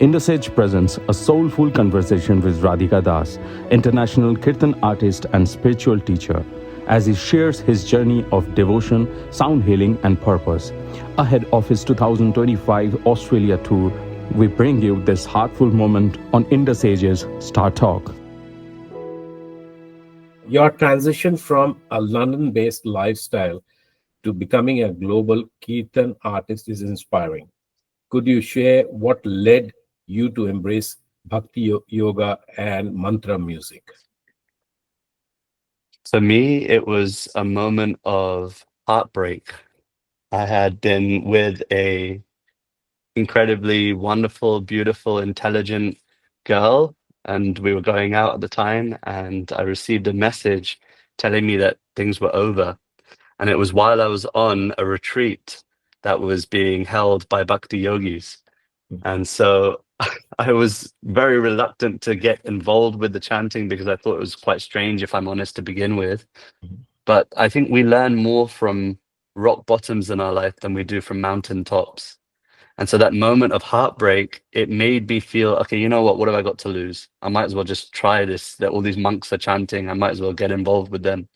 Indus Age presents a soulful conversation with Radhika Das, international Kirtan artist and spiritual teacher, as he shares his journey of devotion, sound healing, and purpose. Ahead of his 2025 Australia tour, we bring you this heartful moment on Indus Age's Star Talk. Your transition from a London based lifestyle to becoming a global Kirtan artist is inspiring. Could you share what led you to embrace Bhakti yoga and mantra music? For me, it was a moment of heartbreak. I had been with a incredibly wonderful, beautiful, intelligent girl, and we were going out at the time, and I received a message telling me that things were over. And it was while I was on a retreat that was being held by Bhakti yogis. And so I was very reluctant to get involved with the chanting because I thought it was quite strange, if I'm honest, to begin with. But I think we learn more from rock bottoms in our life than we do from mountain tops. And so that moment of heartbreak, it made me feel, okay, you know what have I got to lose? I might as well just try this, that all these monks are chanting. I might as well get involved with them.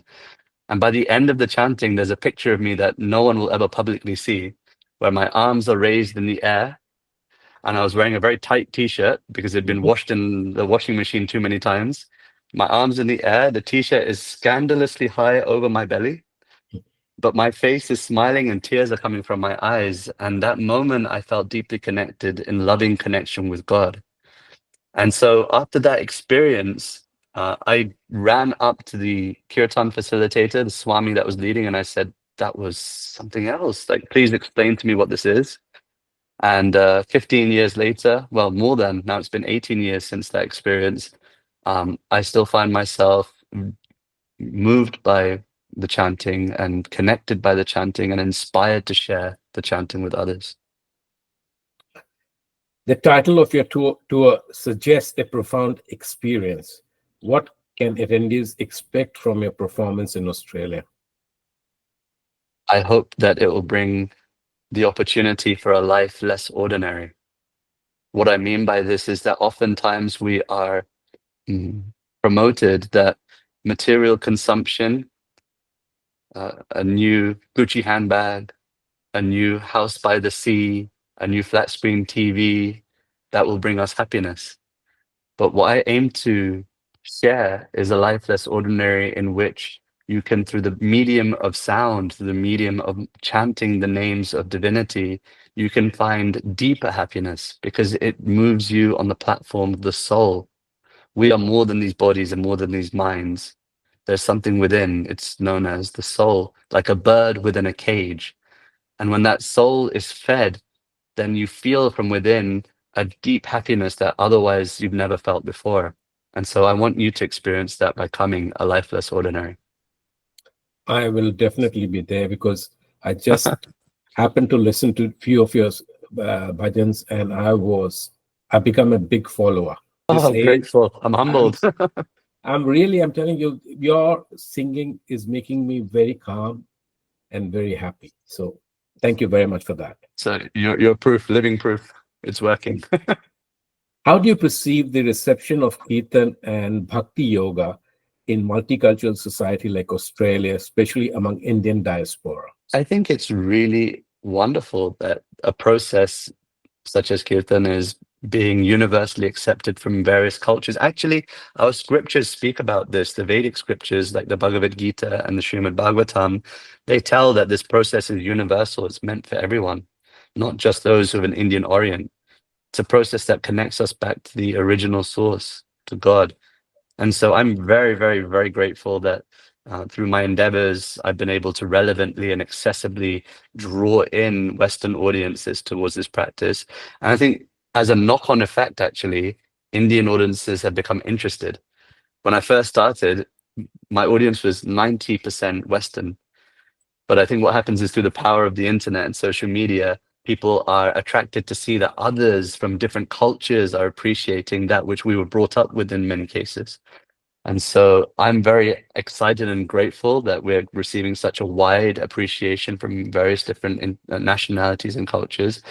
And by the end of the chanting, there's a picture of me that no one will ever publicly see, where my arms are raised in the air. And I was wearing a very tight t-shirt because it'd been washed in the washing machine too many times. My arms in the air, the t-shirt is scandalously high over my belly, but my face is smiling and tears are coming from my eyes. And that moment, I felt deeply connected in loving connection with God. And so after that experience, I ran up to the Kirtan facilitator, the Swami that was leading, and I said, that was something else. Like, please explain to me what this is. And 15 years later, well, more than, now it's been 18 years since that experience, I still find myself moved by the chanting and connected by the chanting and inspired to share the chanting with others. The title of your tour suggests a profound experience. What can attendees expect from your performance in Australia? I hope that it will bring the opportunity for a life less ordinary. What I mean by this is that oftentimes we are promoted that material consumption, a new Gucci handbag, a new house by the sea, a new flat screen TV, that will bring us happiness. But what I aim to share is a life less ordinary, in which you can, through the medium of sound, through the medium of chanting the names of divinity, you can find deeper happiness because it moves you on the platform of the soul. We are more than these bodies and more than these minds. There's something within. It's known as the soul, like a bird within a cage. And when that soul is fed, then you feel from within a deep happiness that otherwise you've never felt before. And so I want you to experience that by coming a life less ordinary. I will definitely be there because I just happened to listen to a few of your bhajans, and I've become a big follower. Oh, grateful. I'm humbled. I'm telling you, your singing is making me very calm and very happy. So thank you very much for that. So you're proof, living proof. It's working. How do you perceive the reception of Kirtan and Bhakti yoga in multicultural society like Australia, especially among Indian diaspora? I think it's really wonderful that a process such as Kirtan is being universally accepted from various cultures. Actually, our scriptures speak about this. The Vedic scriptures, like the Bhagavad Gita and the Srimad Bhagavatam, they tell that this process is universal. It's meant for everyone, not just those of an Indian orient. It's a process that connects us back to the original source, to God. And so I'm very, very, very grateful that through my endeavors, I've been able to relevantly and accessibly draw in Western audiences towards this practice. And I think as a knock-on effect, actually, Indian audiences have become interested. When I first started, my audience was 90% Western. But I think what happens is, through the power of the internet and social media, people are attracted to see that others from different cultures are appreciating that which we were brought up with in many cases. And so I'm very excited and grateful that we're receiving such a wide appreciation from various different nationalities and cultures.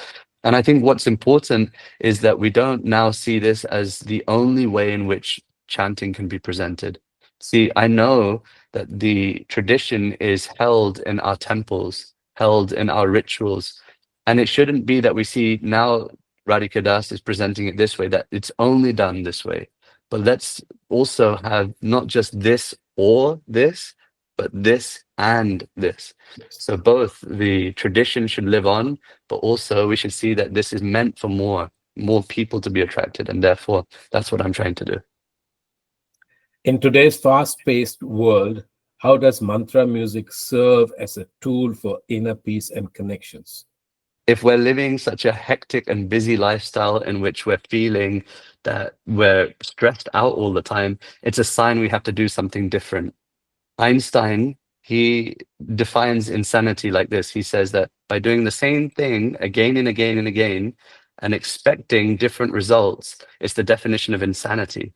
And I think what's important is that we don't now see this as the only way in which chanting can be presented. See, I know that the tradition is held in our temples, held in our rituals. And it shouldn't be that we see now Radhika Das is presenting it this way, that it's only done this way. But let's also have not just this or this, but this and this. Yes. So both the tradition should live on, but also we should see that this is meant for more people to be attracted, and therefore that's what I'm trying to do. In today's fast-paced world, how does mantra music serve as a tool for inner peace and connections? If we're living such a hectic and busy lifestyle in which we're feeling that we're stressed out all the time, it's a sign we have to do something different. Einstein, he defines insanity like this. He says that by doing the same thing again and again and again and expecting different results, it's the definition of insanity.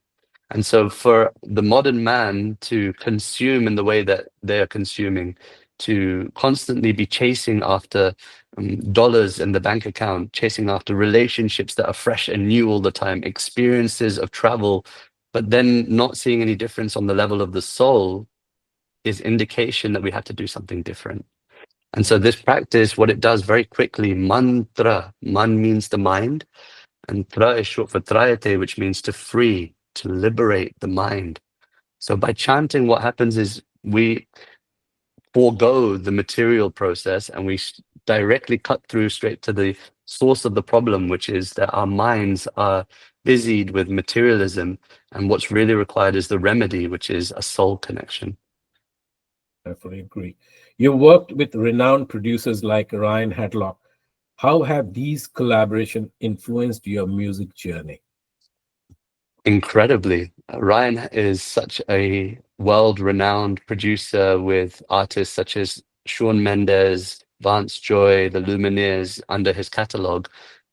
And so for the modern man to consume in the way that they are consuming, to constantly be chasing after dollars in the bank account, chasing after relationships that are fresh and new all the time, experiences of travel, but then not seeing any difference on the level of the soul is indication that we have to do something different. And so this practice, what it does very quickly, mantra, man means the mind, and tra is short for trayate, which means to free, to liberate the mind. So by chanting, what happens is we forego the material process and we directly cut through straight to the source of the problem, which is that our minds are busied with materialism. And what's really required is the remedy, which is a soul connection. I fully agree. You worked with renowned producers like Ryan Hadlock. How have these collaborations influenced your music journey? Incredibly. Ryan is such a world-renowned producer with artists such as Shawn Mendes, Vance Joy, the Lumineers under his catalog.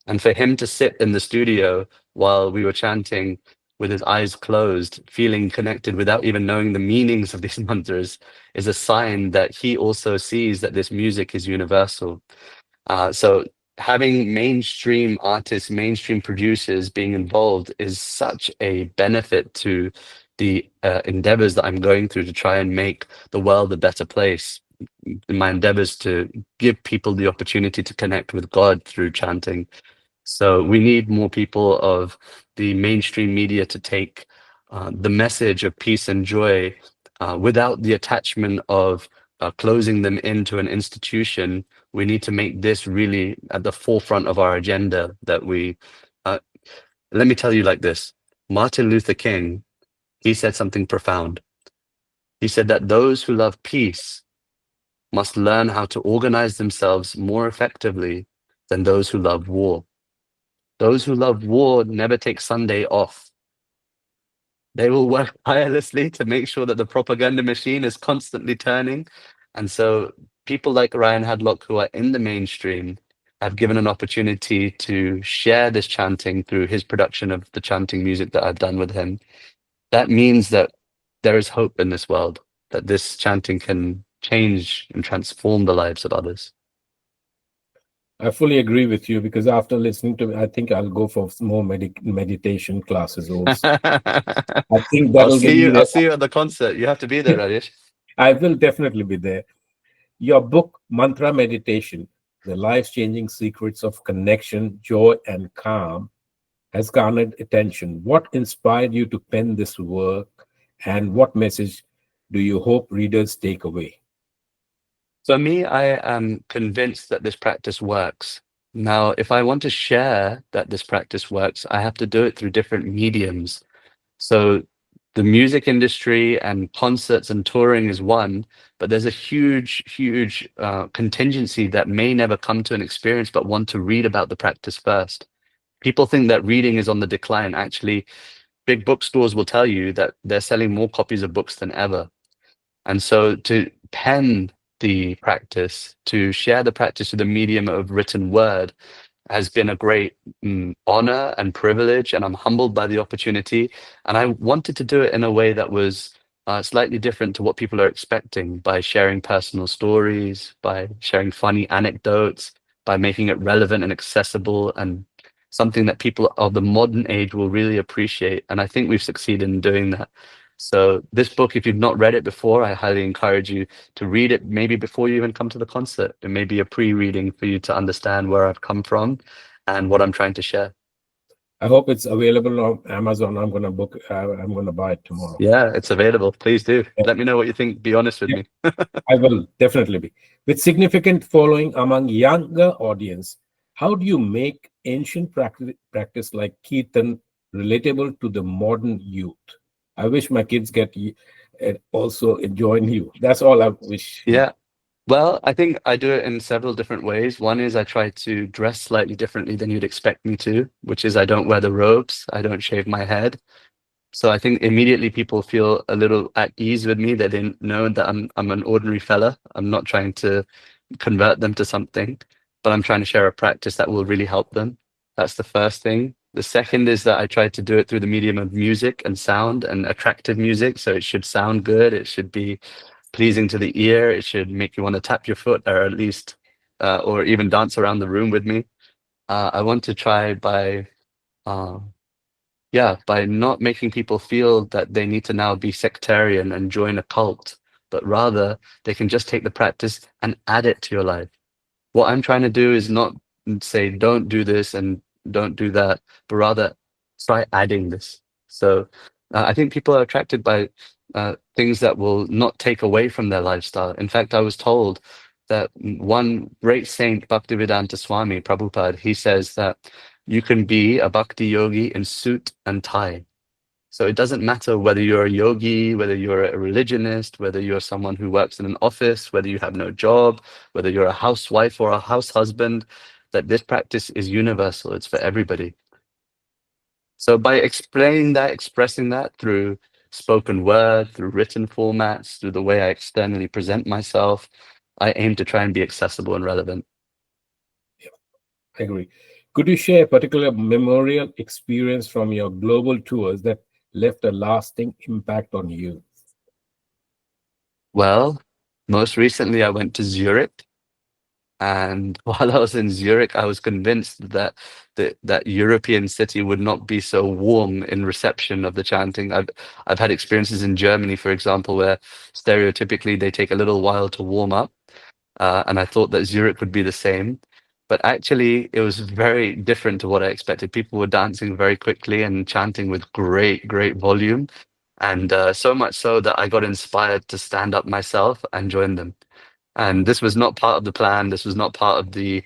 And for him to sit in the studio while we were chanting with his eyes closed, feeling connected without even knowing the meanings of these mantras, is a sign that he also sees that this music is universal. So having mainstream artists, mainstream producers being involved is such a benefit to the endeavors that I'm going through to try and make the world a better place. In my endeavors to give people the opportunity to connect with God through chanting. So we need more people of the mainstream media to take the message of peace and joy without the attachment of closing them into an institution. We need to make this really at the forefront of our agenda. That we, let me tell you like this: Martin Luther King, he said something profound. He said that those who love peace must learn how to organize themselves more effectively than those who love war. Those who love war never take Sunday off. They will work tirelessly to make sure that the propaganda machine is constantly turning. And so people like Ryan Hadlock, who are in the mainstream, have given an opportunity to share this chanting through his production of the chanting music that I've done with him. That means that there is hope in this world, that this chanting can change and transform the lives of others. I fully agree with you because after listening to, I think I'll go for some more meditation classes also. I think that'll give me I'll the. see you at the concert. You have to be there, Rajesh. I will definitely be there. Your book, Mantra Meditation: The Life-Changing Secrets of Connection, Joy, and Calm, has garnered attention. What inspired you to pen this work, and what message do you hope readers take away? So me, I am convinced that this practice works. Now, if I want to share that this practice works, I have to do it through different mediums. So the music industry and concerts and touring is one, but there's a huge contingency that may never come to an experience but want to read about the practice first. People think that reading is on the decline. Actually, big bookstores will tell you that they're selling more copies of books than ever. And so to pen the practice, to share the practice through the medium of written word, has been a great honor and privilege, and I'm humbled by the opportunity. And I wanted to do it in a way that was slightly different to what people are expecting, by sharing personal stories, by sharing funny anecdotes, by making it relevant and accessible and something that people of the modern age will really appreciate. And I think we've succeeded in doing that. So this book, if you've not read it before, I highly encourage you to read it maybe before you even come to the concert. It may be a pre-reading for you to understand where I've come from and what I'm trying to share. I hope it's available on Amazon. I'm going to book. I'm going to buy it tomorrow. Yeah, it's available. Please do. Yeah. Let me know what you think. Be honest with Yeah. me. I will definitely be. With significant following among younger audience, how do you make ancient practice like Kirtan relatable to the modern youth? I wish my kids get also join you. That's all I wish. Yeah. Well, I think I do it in several different ways. One is I try to dress slightly differently than you'd expect me to, which is I don't wear the robes, I don't shave my head. So I think immediately people feel a little at ease with me. They didn't know that I'm an ordinary fella. I'm not trying to convert them to something, but I'm trying to share a practice that will really help them. That's the first thing. The second is that I try to do it through the medium of music and sound and attractive music. So it should sound good. It should be pleasing to the ear. It should make you want to tap your foot or at least, or even dance around the room with me. I want to try uh, by not making people feel that they need to now be sectarian and join a cult, but rather they can just take the practice and add it to your life. What I'm trying to do is not say, don't do this and don't do that, but rather try adding this. So I think people are attracted by things that will not take away from their lifestyle. In fact, I was told that one great saint, Bhaktivedanta Swami Prabhupada, he says that you can be a bhakti yogi in suit and tie. So it doesn't matter whether you're a yogi, whether you're a religionist, whether you're someone who works in an office, whether you have no job, whether you're a housewife or a house husband, that this practice is universal. It's for everybody. So by explaining that, expressing that through spoken word, through written formats, through the way I externally present myself, I aim to try and be accessible and relevant. I agree. Could you share a particular memorial experience from your global tours that left a lasting impact on you? Well, most recently I went to Zurich, and while I was in Zurich, I was convinced that that European city would not be so warm in reception of the chanting. I've had experiences in Germany, for example, where stereotypically they take a little while to warm up, and I thought that Zurich would be the same. But actually, it was very different to what I expected. People were dancing very quickly and chanting with great volume. And so much so that I got inspired to stand up myself and join them. And this was not part of the plan. This was not part of the,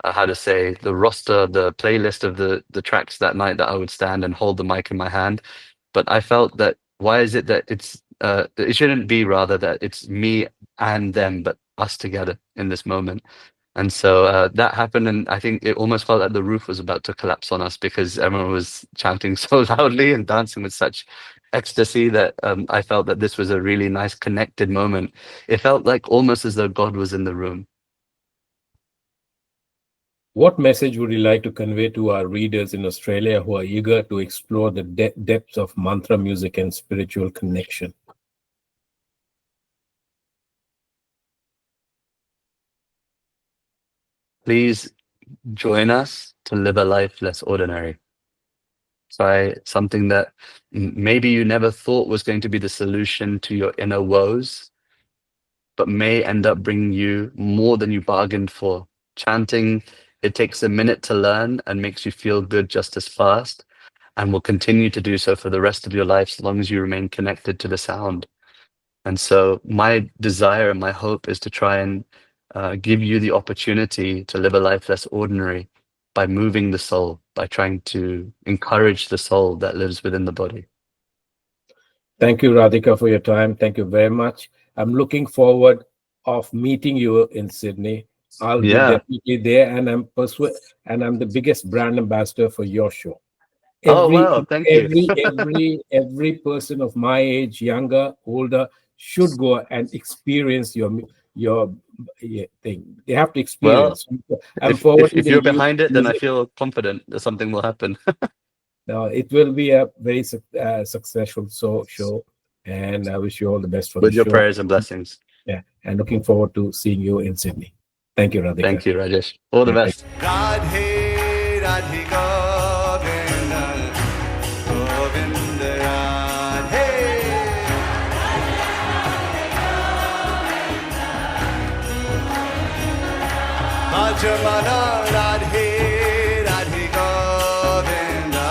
how to say, the roster, the playlist of the tracks that night that I would stand and hold the mic in my hand. But I felt that why is it that it shouldn't be rather that it's me and them, but us together in this moment. And so that happened, and I think it almost felt like the roof was about to collapse on us because everyone was chanting so loudly and dancing with such ecstasy that I felt that this was a really nice connected moment. It felt like almost as though God was in the room. What message would you like to convey to our readers in Australia who are eager to explore the depths of mantra music and spiritual connection? Please join us to live a life less ordinary. Try something that maybe you never thought was going to be the solution to your inner woes, but may end up bringing you more than you bargained for. Chanting, it takes a minute to learn and makes you feel good just as fast, and will continue to do so for the rest of your life as long as you remain connected to the sound. And so my desire and my hope is to try and give you the opportunity to live a life less ordinary by moving the soul, by trying to encourage the soul that lives within the body. Thank you, Radhika, for your time. Thank you very much. I'm looking forward of meeting you in Sydney. I'll be Yeah. definitely there, and I'm the biggest brand ambassador for your show. Oh, Every wow. Thank you. every person of my age, younger, older, should go and experience your thing. They have to Well, experience. I'm if forwarding the you're behind it, then I music. feel confident that something will happen. Now it will be a very successful show, and I wish you all the best for the With your show. prayers and blessings. Yeah, and looking forward to seeing you in Sydney. Thank you, Radhika. Thank you, Rajesh. All the Yeah, best. Radhe Radhika Govinda Govinda Radhe Bhajamana Radhe Radhika Govinda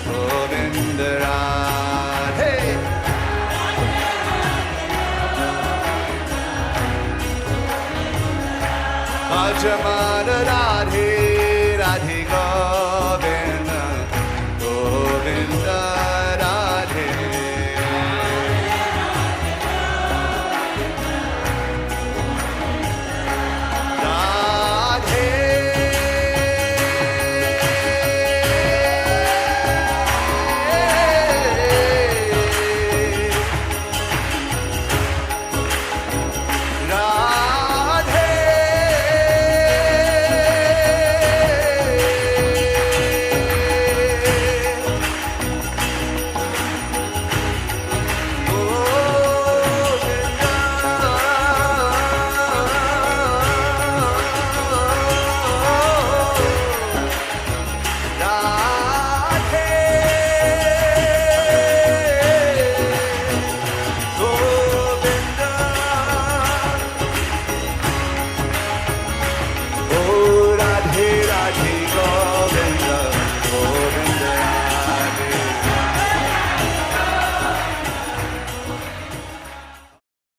Govinda Radhe Bhajamana